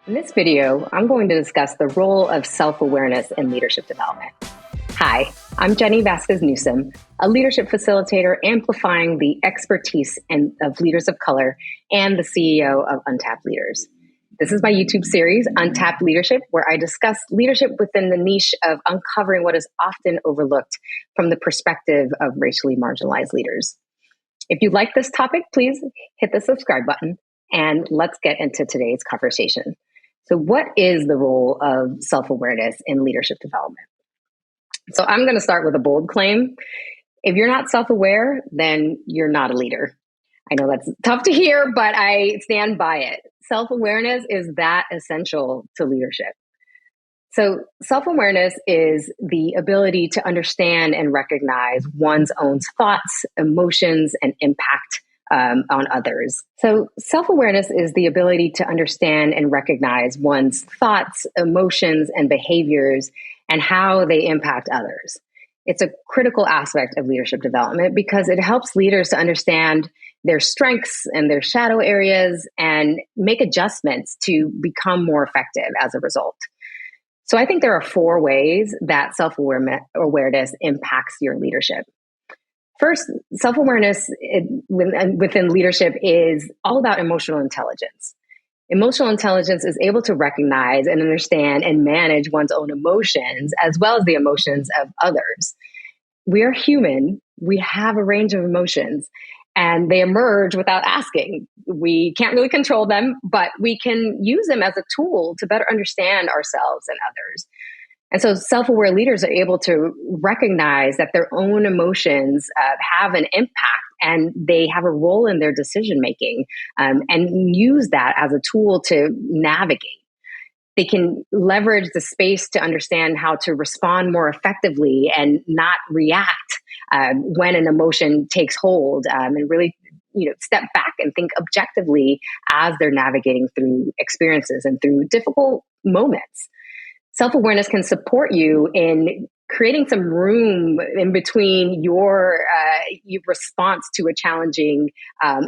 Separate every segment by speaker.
Speaker 1: In this video, I'm going to discuss the role of self-awareness in leadership development. Hi, I'm Jenny Vasquez Newsom, a leadership facilitator amplifying the expertise of leaders of color and the CEO of Untapped Leaders. This is my YouTube series, Untapped Leadership, where I discuss leadership within the niche of uncovering what is often overlooked from the perspective of racially marginalized leaders. If you like this topic, please hit the subscribe button and let's get into today's conversation. So what is the role of self-awareness in leadership development? So I'm going to start with a bold claim. If you're not self-aware, then you're not a leader. I know that's tough to hear, but I stand by it. Self-awareness is that essential to leadership. So self-awareness is the ability to understand and recognize one's own thoughts, emotions, and impact on others. So self-awareness is the ability to understand and recognize one's thoughts, emotions, and behaviors and how they impact others. It's a critical aspect of leadership development because it helps leaders to understand their strengths and their shadow areas and make adjustments to become more effective as a result. So I think there are 4 ways that self-awareness impacts your leadership. First, self-awareness within leadership is all about emotional intelligence. Emotional intelligence is able to recognize and understand and manage one's own emotions as well as the emotions of others. We are human. We have a range of emotions and they emerge without asking. We can't really control them, but we can use them as a tool to better understand ourselves and others. And so self-aware leaders are able to recognize that their own emotions have an impact and they have a role in their decision-making and use that as a tool to navigate. They can leverage the space to understand how to respond more effectively and not react when an emotion takes hold and really step back and think objectively as they're navigating through experiences and through difficult moments. Self-awareness can support you in creating some room in between your response to a challenging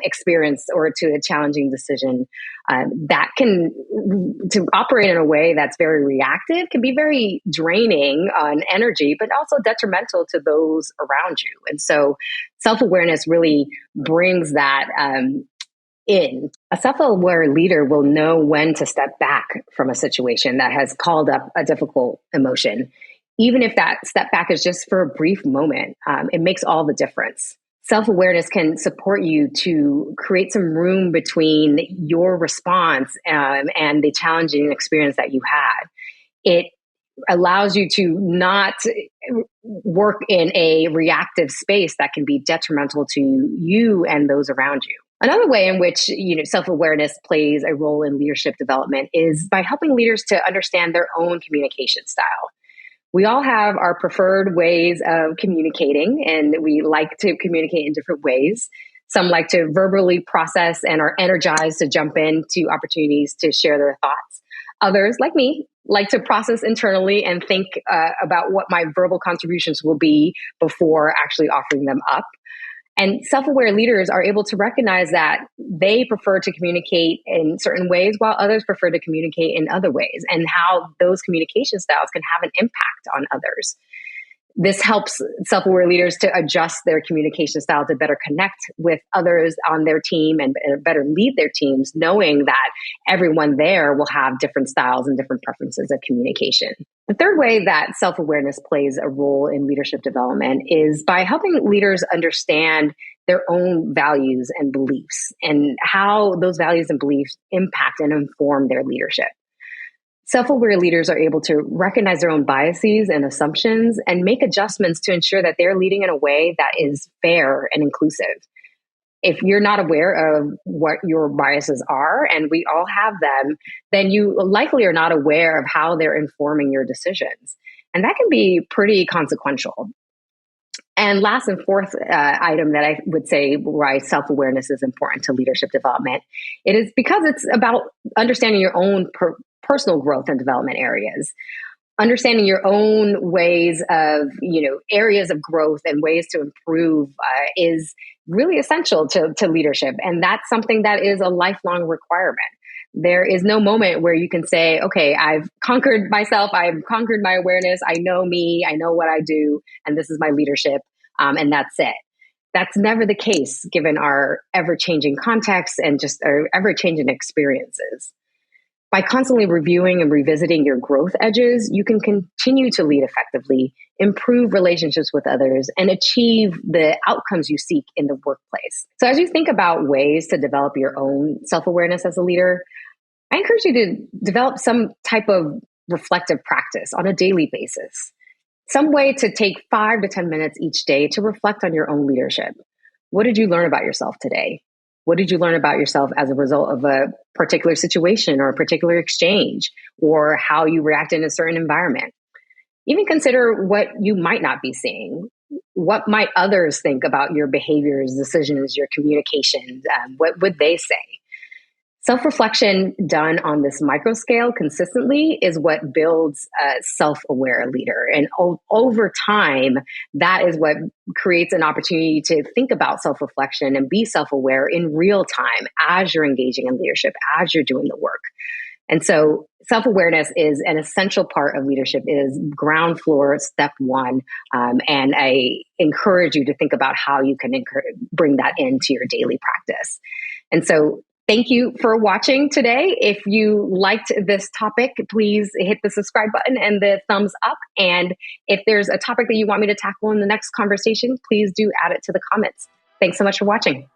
Speaker 1: experience or to a challenging decision. That can, to operate in a way that's very reactive, can be very draining on energy, but also detrimental to those around you. And so self-awareness really brings that in. A self-aware leader will know when to step back from a situation that has called up a difficult emotion. Even if that step back is just for a brief moment, it makes all the difference. Self-awareness can support you to create some room between your response and the challenging experience that you had. It allows you to not work in a reactive space that can be detrimental to you and those around you. Another way in which self-awareness plays a role in leadership development is by helping leaders to understand their own communication style. We all have our preferred ways of communicating, and we like to communicate in different ways. Some like to verbally process and are energized to jump into opportunities to share their thoughts. Others, like me, like to process internally and think about what my verbal contributions will be before actually offering them up. And self-aware leaders are able to recognize that they prefer to communicate in certain ways while others prefer to communicate in other ways, and how those communication styles can have an impact on others. This helps self-aware leaders to adjust their communication style to better connect with others on their team and better lead their teams, knowing that everyone there will have different styles and different preferences of communication. The third way that self-awareness plays a role in leadership development is by helping leaders understand their own values and beliefs and how those values and beliefs impact and inform their leadership. Self-aware leaders are able to recognize their own biases and assumptions and make adjustments to ensure that they're leading in a way that is fair and inclusive. If you're not aware of what your biases are, and we all have them, then you likely are not aware of how they're informing your decisions. And that can be pretty consequential. And last and fourth item that I would say why self-awareness is important to leadership development, it is because it's about understanding your own personal growth and development areas. Understanding your own ways of, areas of growth and ways to improve is really essential to leadership. And that's something that is a lifelong requirement. There is no moment where you can say, okay, I've conquered myself. I've conquered my awareness. I know me. I know what I do. And this is my leadership. And that's it. That's never the case given our ever-changing context and just our ever-changing experiences. By constantly reviewing and revisiting your growth edges, you can continue to lead effectively, improve relationships with others, and achieve the outcomes you seek in the workplace. So as you think about ways to develop your own self-awareness as a leader, I encourage you to develop some type of reflective practice on a daily basis. Some way to take 5 to 10 minutes each day to reflect on your own leadership. What did you learn about yourself today? What did you learn about yourself as a result of a particular situation or a particular exchange, or how you react in a certain environment? Even consider what you might not be seeing. What might others think about your behaviors, decisions, your communications? What would they say? Self-reflection done on this micro scale consistently is what builds a self-aware leader. And over time, that is what creates an opportunity to think about self-reflection and be self-aware in real time as you're engaging in leadership, as you're doing the work. And so self-awareness is an essential part of leadership. It is ground floor, step one. And I encourage you to think about how you can bring that into your daily practice. And so thank you for watching today. If you liked this topic, please hit the subscribe button and the thumbs up. And if there's a topic that you want me to tackle in the next conversation, please do add it to the comments. Thanks so much for watching.